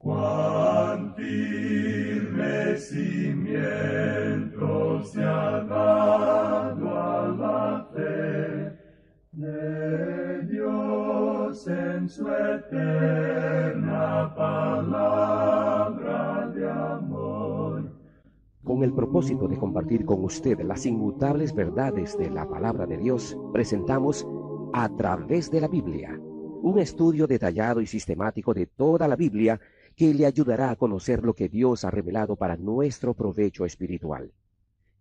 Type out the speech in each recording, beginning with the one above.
Cuán firme cimiento se ha dado a la fe de Dios en su eterna palabra de amor. Con el propósito de compartir con usted las inmutables verdades de la palabra de Dios, presentamos A través de la Biblia, un estudio detallado y sistemático de toda la Biblia que le ayudará a conocer lo que Dios ha revelado para nuestro provecho espiritual.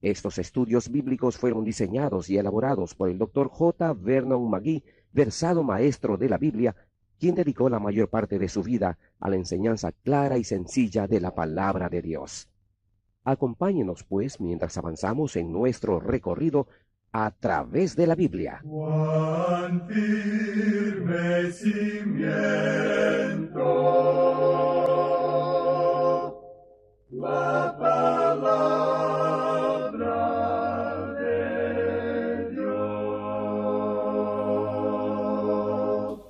Estos estudios bíblicos fueron diseñados y elaborados por el Dr. J. Vernon McGee, versado maestro de la Biblia, quien dedicó la mayor parte de su vida a la enseñanza clara y sencilla de la palabra de Dios. Acompáñenos, pues, mientras avanzamos en nuestro recorrido a través de la Biblia. Cuán firme cimiento la palabra de Dios.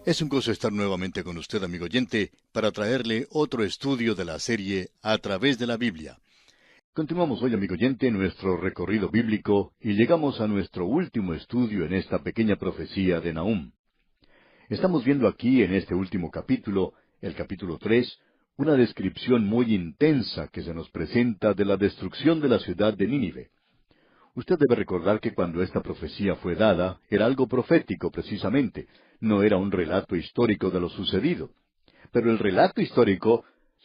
Es un gozo estar nuevamente con usted, amigo oyente, para traerle otro estudio de la serie A través de la Biblia. Continuamos hoy, amigo oyente, nuestro recorrido bíblico y llegamos a nuestro último estudio en esta pequeña profecía de Nahum. Estamos viendo aquí, en este último capítulo, el capítulo 3, una descripción muy intensa que se nos presenta de la destrucción de la ciudad de Nínive. Usted debe recordar que cuando esta profecía fue dada, era algo profético precisamente, no era un relato histórico de lo sucedido. Pero el relato histórico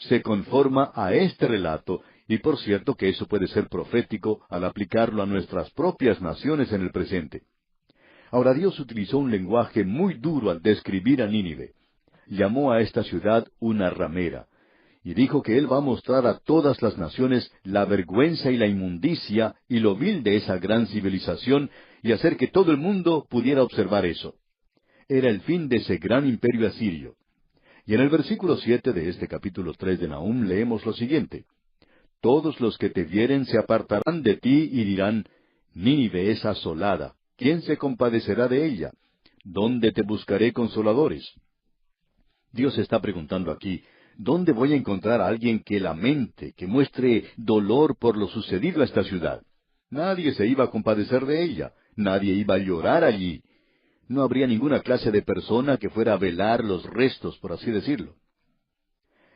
se conforma a este relato, y por cierto que eso puede ser profético al aplicarlo a nuestras propias naciones en el presente. Ahora Dios utilizó un lenguaje muy duro al describir a Nínive. Llamó a esta ciudad una ramera, y dijo que Él va a mostrar a todas las naciones la vergüenza y la inmundicia y lo vil de esa gran civilización, y hacer que todo el mundo pudiera observar eso. Era el fin de ese gran imperio asirio. Y en el versículo 7 de este capítulo 3 de Nahum leemos lo siguiente: Todos los que te vieren se apartarán de ti y dirán, Nínive es asolada, ¿quién se compadecerá de ella? ¿Dónde te buscaré consoladores? Dios está preguntando aquí, ¿dónde voy a encontrar a alguien que lamente, que muestre dolor por lo sucedido a esta ciudad? Nadie se iba a compadecer de ella, nadie iba a llorar allí. No habría ninguna clase de persona que fuera a velar los restos, por así decirlo.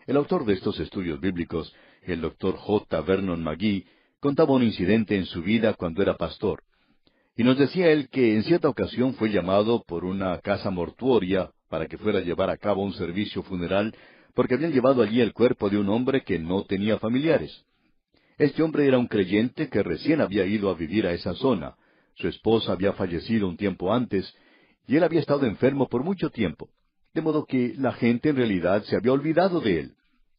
El autor de estos estudios bíblicos, el Dr. J. Vernon McGee, contaba un incidente en su vida cuando era pastor. Y nos decía él que en cierta ocasión fue llamado por una casa mortuoria para que fuera a llevar a cabo un servicio funeral, porque habían llevado allí el cuerpo de un hombre que no tenía familiares. Este hombre era un creyente que recién había ido a vivir a esa zona. Su esposa había fallecido un tiempo antes, y él había estado enfermo por mucho tiempo. De modo que la gente en realidad se había olvidado de él.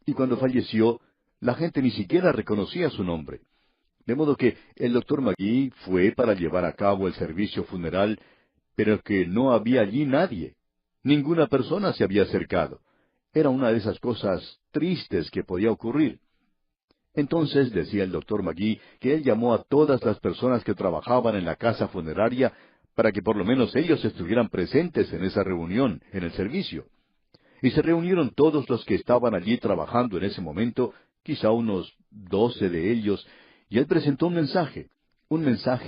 Y cuando falleció, la gente ni siquiera reconocía su nombre. De modo que el Dr. McGee fue para llevar a cabo el servicio funeral, pero que no había allí nadie. Ninguna persona se había acercado. Era una de esas cosas tristes que podía ocurrir. Entonces decía el Dr. McGee que él llamó a todas las personas que trabajaban en la casa funeraria para que por lo menos ellos estuvieran presentes en esa reunión, en el servicio. Y se reunieron todos los que estaban allí trabajando en ese momento, quizá unos 12 de ellos, y él presentó un mensaje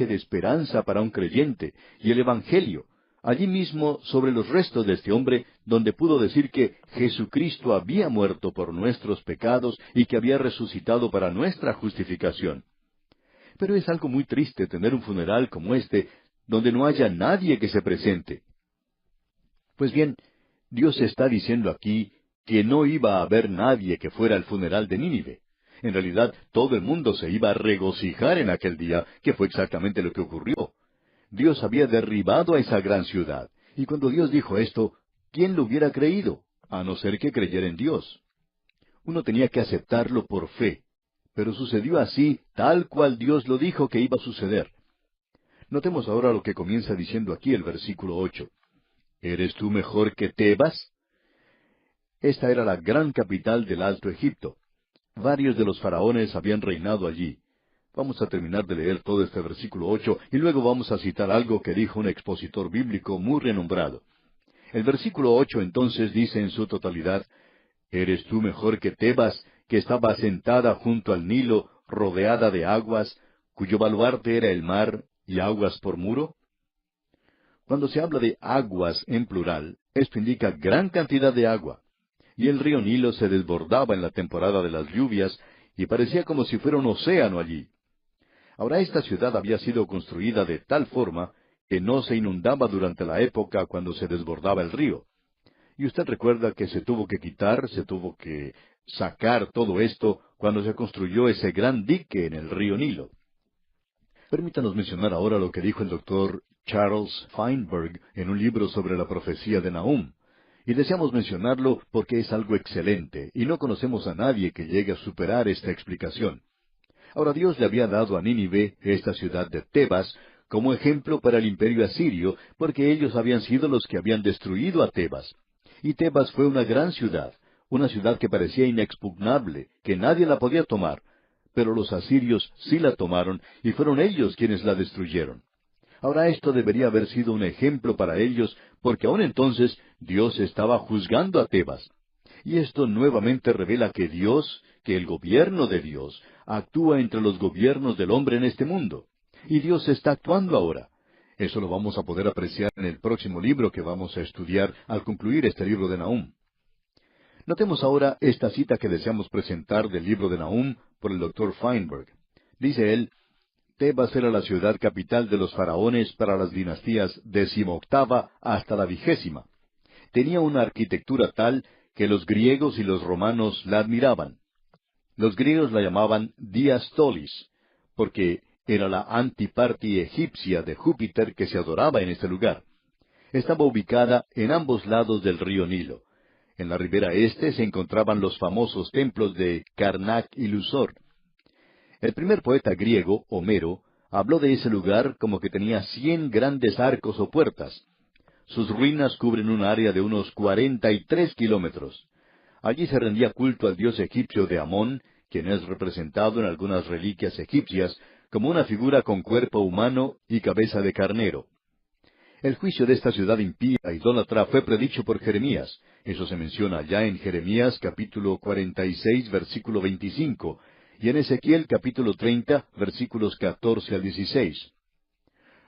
de esperanza para un creyente, y el Evangelio, allí mismo sobre los restos de este hombre, donde pudo decir que Jesucristo había muerto por nuestros pecados y que había resucitado para nuestra justificación. Pero es algo muy triste tener un funeral como este, donde no haya nadie que se presente. Pues bien, Dios está diciendo aquí que no iba a haber nadie que fuera al funeral de Nínive. En realidad, todo el mundo se iba a regocijar en aquel día, que fue exactamente lo que ocurrió. Dios había derribado a esa gran ciudad. Y cuando Dios dijo esto, ¿quién lo hubiera creído? A no ser que creyera en Dios. Uno tenía que aceptarlo por fe. Pero sucedió así, tal cual Dios lo dijo que iba a suceder. Notemos ahora lo que comienza diciendo aquí el versículo 8. ¿Eres tú mejor que Tebas? Esta era la gran capital del Alto Egipto. Varios de los faraones habían reinado allí. Vamos a terminar de leer todo este versículo 8 y luego vamos a citar algo que dijo un expositor bíblico muy renombrado. El versículo 8 entonces dice en su totalidad, ¿Eres tú mejor que Tebas, que estaba asentada junto al Nilo, rodeada de aguas, cuyo baluarte era el mar, y aguas por muro? Cuando se habla de aguas en plural, esto indica gran cantidad de agua. Y el río Nilo se desbordaba en la temporada de las lluvias, y parecía como si fuera un océano allí. Ahora, esta ciudad había sido construida de tal forma que no se inundaba durante la época cuando se desbordaba el río. Y usted recuerda que se tuvo que quitar, se tuvo que sacar todo esto cuando se construyó ese gran dique en el río Nilo. Permítanos mencionar ahora lo que dijo el doctor Charles Feinberg en un libro sobre la profecía de Nahum. Y deseamos mencionarlo porque es algo excelente, y no conocemos a nadie que llegue a superar esta explicación. Ahora, Dios le había dado a Nínive, esta ciudad de Tebas, como ejemplo para el imperio asirio, porque ellos habían sido los que habían destruido a Tebas. Y Tebas fue una ciudad que parecía inexpugnable, que nadie la podía tomar. Pero los asirios sí la tomaron, y fueron ellos quienes la destruyeron. Ahora, esto debería haber sido un ejemplo para ellos, porque aún entonces Dios estaba juzgando a Tebas. Y esto nuevamente revela que Dios, que el gobierno de Dios, actúa entre los gobiernos del hombre en este mundo. Y Dios está actuando ahora. Eso lo vamos a poder apreciar en el próximo libro que vamos a estudiar al concluir este libro de Nahum. Notemos ahora esta cita que deseamos presentar del libro de Nahum por el doctor Feinberg. Dice él: Tebas era la ciudad capital de los faraones para las dinastías 18ª hasta la 20ª. Tenía una arquitectura tal que los griegos y los romanos la admiraban. Los griegos la llamaban Diastolis, porque era la antiparti egipcia de Júpiter que se adoraba en este lugar. Estaba ubicada en ambos lados del río Nilo. En la ribera este se encontraban los famosos templos de Karnak y Lusor. El primer poeta griego, Homero, habló de ese lugar como que tenía 100 grandes arcos o puertas. Sus ruinas cubren un área de unos 43 kilómetros. Allí se rendía culto al dios egipcio de Amón, quien es representado en algunas reliquias egipcias como una figura con cuerpo humano y cabeza de carnero. El juicio de esta ciudad impía e idólatra fue predicho por Jeremías. Eso se menciona ya en Jeremías capítulo 46, versículo 25, y en Ezequiel capítulo 30, versículos 14 al 16.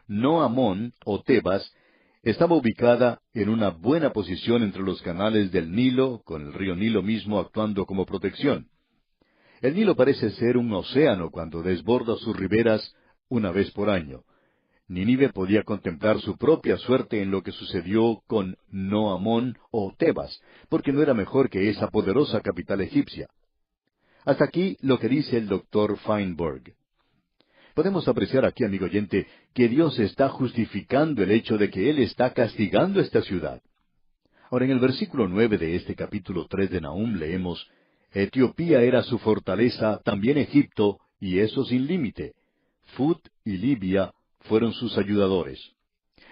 No Amón, o Tebas, estaba ubicada en una buena posición entre los canales del Nilo, con el río Nilo mismo actuando como protección. El Nilo parece ser un océano cuando desborda sus riberas una vez por año. Nínive podía contemplar su propia suerte en lo que sucedió con No Amón o Tebas, porque no era mejor que esa poderosa capital egipcia. Hasta aquí lo que dice el doctor Feinberg. Podemos apreciar aquí, amigo oyente, que Dios está justificando el hecho de que Él está castigando esta ciudad. Ahora, en el versículo 9 de este capítulo 3 de Nahum leemos: Etiopía era su fortaleza, también Egipto, y eso sin límite. Fut y Libia fueron sus ayudadores.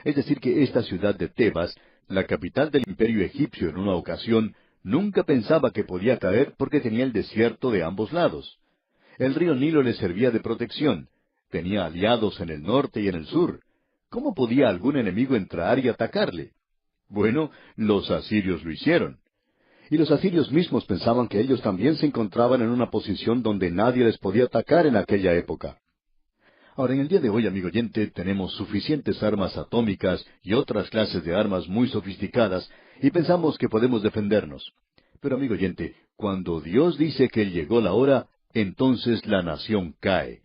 Es decir, que esta ciudad de Tebas, la capital del imperio egipcio en una ocasión, nunca pensaba que podía caer porque tenía el desierto de ambos lados. El río Nilo le servía de protección. Tenía aliados en el norte y en el sur. ¿Cómo podía algún enemigo entrar y atacarle? Bueno, los asirios lo hicieron. Y los asirios mismos pensaban que ellos también se encontraban en una posición donde nadie les podía atacar en aquella época. Ahora, en el día de hoy, amigo oyente, tenemos suficientes armas atómicas y otras clases de armas muy sofisticadas, y pensamos que podemos defendernos. Pero, amigo oyente, cuando Dios dice que llegó la hora, entonces la nación cae.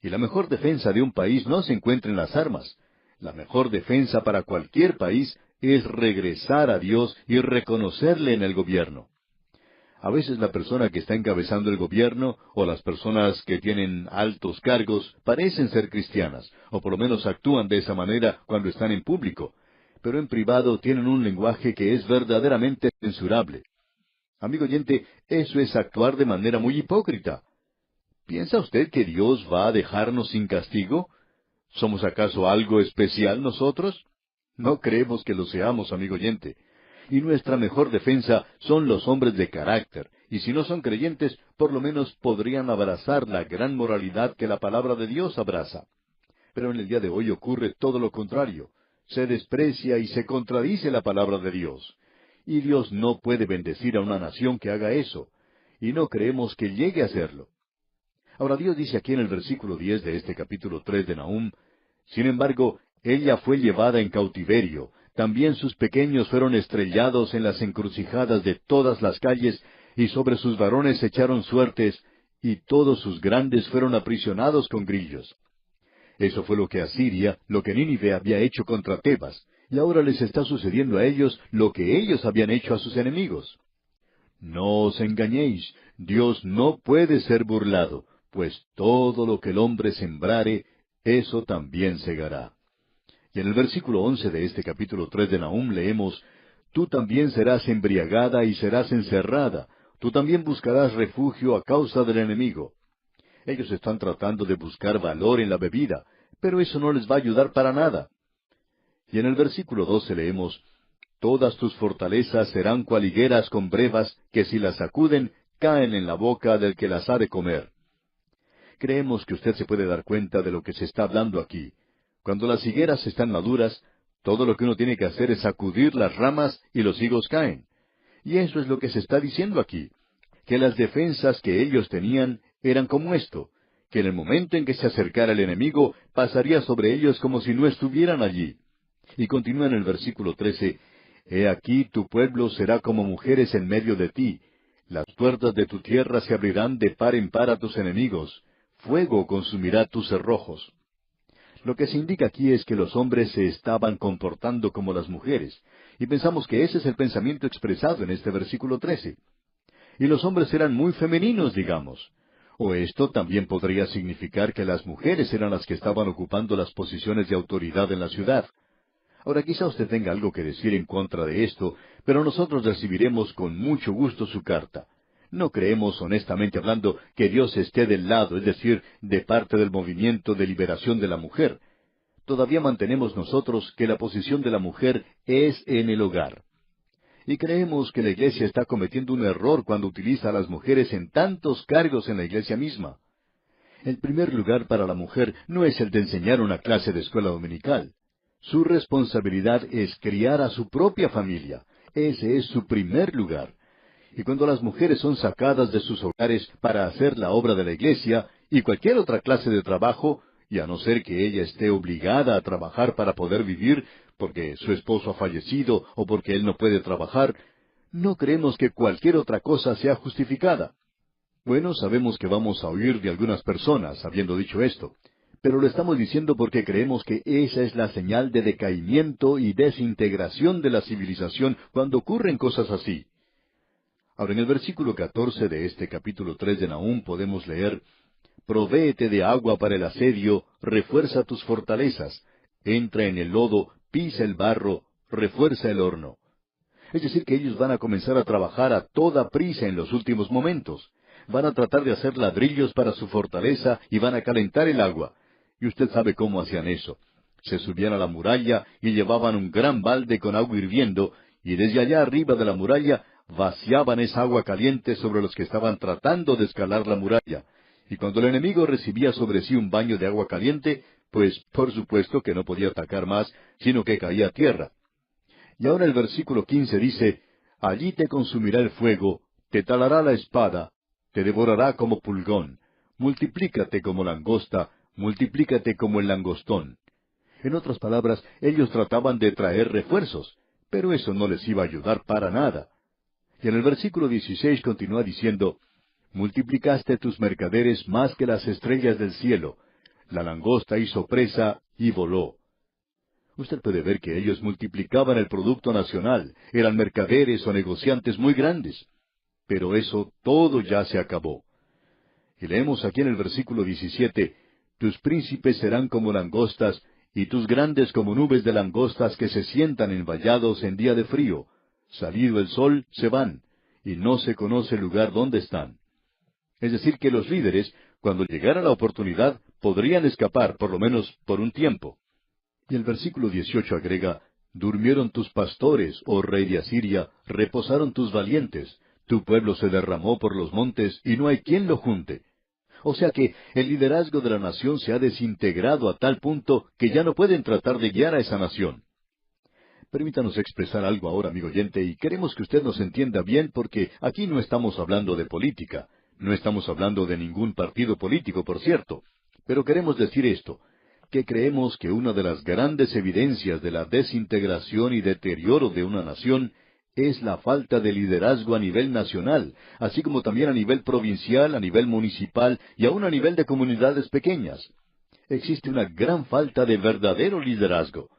Y la mejor defensa de un país no se encuentra en las armas. La mejor defensa para cualquier país es regresar a Dios y reconocerle en el gobierno. A veces la persona que está encabezando el gobierno o las personas que tienen altos cargos parecen ser cristianas, o por lo menos actúan de esa manera cuando están en público, pero en privado tienen un lenguaje que es verdaderamente censurable. Amigo oyente, eso es actuar de manera muy hipócrita. ¿Piensa usted que Dios va a dejarnos sin castigo? ¿Somos acaso algo especial nosotros? No creemos que lo seamos, amigo oyente. Y nuestra mejor defensa son los hombres de carácter, y si no son creyentes, por lo menos podrían abrazar la gran moralidad que la palabra de Dios abraza. Pero en el día de hoy ocurre todo lo contrario. Se desprecia y se contradice la palabra de Dios. y Dios no puede bendecir a una nación que haga eso, y no creemos que llegue a hacerlo. Ahora Dios dice aquí en el versículo 10 de este capítulo 3 de Nahum, sin embargo, ella fue llevada en cautiverio, también sus pequeños fueron estrellados en las encrucijadas de todas las calles, y sobre sus varones se echaron suertes, y todos sus grandes fueron aprisionados con grillos. Eso fue lo que Asiria, lo que Nínive había hecho contra Tebas, y ahora les está sucediendo a ellos lo que ellos habían hecho a sus enemigos. No os engañéis, Dios no puede ser burlado, pues todo lo que el hombre sembrare, eso también segará. Y en el versículo 11 de este capítulo 3 de Nahum leemos, Tú también serás embriagada y serás encerrada, tú también buscarás refugio a causa del enemigo. Ellos están tratando de buscar valor en la bebida, pero eso no les va a ayudar para nada. Y en el versículo 12 leemos, Todas tus fortalezas serán cual higueras con brevas, que si las sacuden, caen en la boca del que las ha de comer. Creemos que usted se puede dar cuenta de lo que se está hablando aquí. Cuando las higueras están maduras, todo lo que uno tiene que hacer es sacudir las ramas y los higos caen. Y eso es lo que se está diciendo aquí, que las defensas que ellos tenían eran como esto, que en el momento en que se acercara el enemigo, pasaría sobre ellos como si no estuvieran allí. Y continúa en el versículo 13, He aquí tu pueblo será como mujeres en medio de ti, las puertas de tu tierra se abrirán de par en par a tus enemigos, fuego consumirá tus cerrojos. Lo que se indica aquí es que los hombres se estaban comportando como las mujeres, y pensamos que ese es el pensamiento expresado en este versículo 13. Y los hombres eran muy femeninos, digamos. O esto también podría significar que las mujeres eran las que estaban ocupando las posiciones de autoridad en la ciudad. Ahora quizá usted tenga algo que decir en contra de esto, pero nosotros recibiremos con mucho gusto su carta. No creemos, honestamente hablando, que Dios esté del lado, es decir, de parte del movimiento de liberación de la mujer. Todavía mantenemos nosotros que la posición de la mujer es en el hogar. Y creemos que la iglesia está cometiendo un error cuando utiliza a las mujeres en tantos cargos en la iglesia misma. El primer lugar para la mujer no es el de enseñar una clase de escuela dominical. Su responsabilidad es criar a su propia familia. Ese es su primer lugar. Y cuando las mujeres son sacadas de sus hogares para hacer la obra de la iglesia y cualquier otra clase de trabajo, y a no ser que ella esté obligada a trabajar para poder vivir, porque su esposo ha fallecido o porque él no puede trabajar, no creemos que cualquier otra cosa sea justificada. Bueno, sabemos que vamos a oír de algunas personas habiendo dicho esto, pero lo estamos diciendo porque creemos que esa es la señal de decaimiento y desintegración de la civilización cuando ocurren cosas así. Ahora, en el versículo 14 de este capítulo 3 de Nahum podemos leer, Provéete de agua para el asedio, refuerza tus fortalezas, entra en el lodo, pisa el barro, refuerza el horno. Es decir, que ellos van a comenzar a trabajar a toda prisa en los últimos momentos. Van a tratar de hacer ladrillos para su fortaleza y van a calentar el agua. Y usted sabe cómo hacían eso. Se subían a la muralla y llevaban un gran balde con agua hirviendo, y desde allá arriba de la muralla vaciaban esa agua caliente sobre los que estaban tratando de escalar la muralla. Y cuando el enemigo recibía sobre sí un baño de agua caliente, pues por supuesto que no podía atacar más, sino que caía a tierra. Y ahora el versículo 15 dice, Allí te consumirá el fuego, te talará la espada, te devorará como pulgón, multiplícate como langosta, multiplícate como el langostón. En otras palabras, ellos trataban de traer refuerzos, pero eso no les iba a ayudar para nada. Y en el versículo 16 continúa diciendo, Multiplicaste tus mercaderes más que las estrellas del cielo. La langosta hizo presa y voló. Usted puede ver que ellos multiplicaban el producto nacional, eran mercaderes o negociantes muy grandes. Pero eso todo ya se acabó. Y leemos aquí en el versículo 17, Tus príncipes serán como langostas, y tus grandes como nubes de langostas que se sientan en vallados en día de frío. Salido el sol, se van, y no se conoce el lugar donde están. Es decir, que los líderes, cuando llegara la oportunidad, podrían escapar, por lo menos por un tiempo. Y el versículo 18 agrega, Durmieron tus pastores, oh rey de Asiria, reposaron tus valientes, tu pueblo se derramó por los montes, y no hay quien lo junte. O sea que el liderazgo de la nación se ha desintegrado a tal punto que ya no pueden tratar de guiar a esa nación. Permítanos expresar algo ahora, amigo oyente, y queremos que usted nos entienda bien porque aquí no estamos hablando de política, no estamos hablando de ningún partido político, por cierto, pero queremos decir esto, que creemos que una de las grandes evidencias de la desintegración y deterioro de una nación es la falta de liderazgo a nivel nacional, así como también a nivel provincial, a nivel municipal y aún a nivel de comunidades pequeñas. Existe una gran falta de verdadero liderazgo.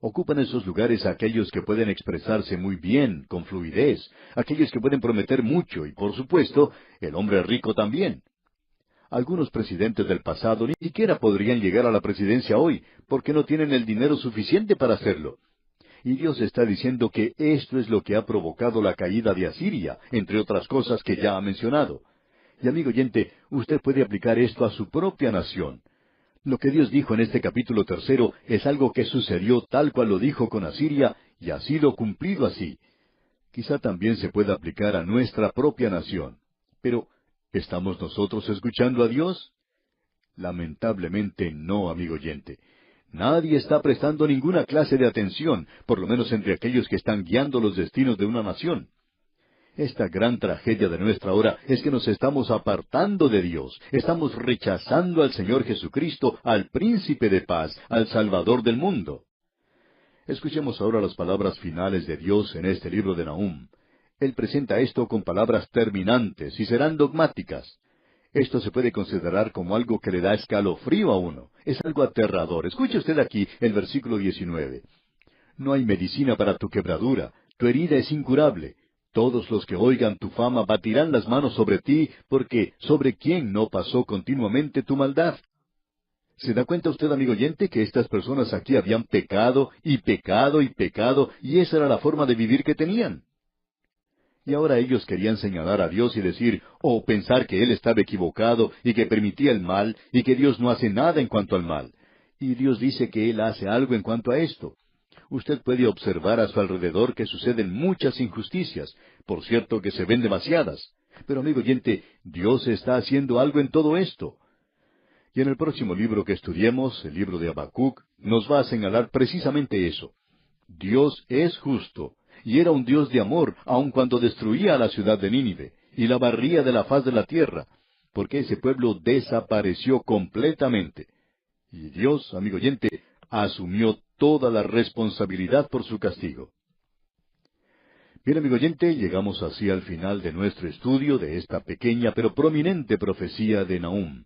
Ocupan esos lugares aquellos que pueden expresarse muy bien, con fluidez, aquellos que pueden prometer mucho y, por supuesto, el hombre rico también. Algunos presidentes del pasado ni siquiera podrían llegar a la presidencia hoy, porque no tienen el dinero suficiente para hacerlo. Y Dios está diciendo que esto es lo que ha provocado la caída de Asiria, entre otras cosas que ya ha mencionado. Y amigo oyente, usted puede aplicar esto a su propia nación. Lo que Dios dijo en este capítulo 3 es algo que sucedió tal cual lo dijo con Asiria, y ha sido cumplido así. Quizá también se pueda aplicar a nuestra propia nación. Pero, ¿estamos nosotros escuchando a Dios? Lamentablemente no, amigo oyente. Nadie está prestando ninguna clase de atención, por lo menos entre aquellos que están guiando los destinos de una nación. Esta gran tragedia de nuestra hora es que nos estamos apartando de Dios, estamos rechazando al Señor Jesucristo, al Príncipe de Paz, al Salvador del mundo. Escuchemos ahora las palabras finales de Dios en este libro de Nahum. Él presenta esto con palabras terminantes y serán dogmáticas. Esto se puede considerar como algo que le da escalofrío a uno. Es algo aterrador. Escuche usted aquí el versículo 19. No hay medicina para tu quebradura, tu herida es incurable. Todos los que oigan tu fama batirán las manos sobre ti, porque ¿sobre quién no pasó continuamente tu maldad? ¿Se da cuenta usted, amigo oyente, que estas personas aquí habían pecado y pecado y pecado, y esa era la forma de vivir que tenían? Y ahora ellos querían señalar a Dios y decir, o pensar que Él estaba equivocado y que permitía el mal, y que Dios no hace nada en cuanto al mal. Y Dios dice que Él hace algo en cuanto a esto. Usted puede observar a su alrededor que suceden muchas injusticias, por cierto que se ven demasiadas. Pero amigo oyente, Dios está haciendo algo en todo esto. Y en el próximo libro que estudiemos, el libro de Habacuc, nos va a señalar precisamente eso. Dios es justo, y era un Dios de amor, aun cuando destruía a la ciudad de Nínive, y la barría de la faz de la tierra, porque ese pueblo desapareció completamente. Y Dios, amigo oyente, asumió toda la responsabilidad por su castigo. Bien, amigo oyente, llegamos así al final de nuestro estudio de esta pequeña pero prominente profecía de Nahum.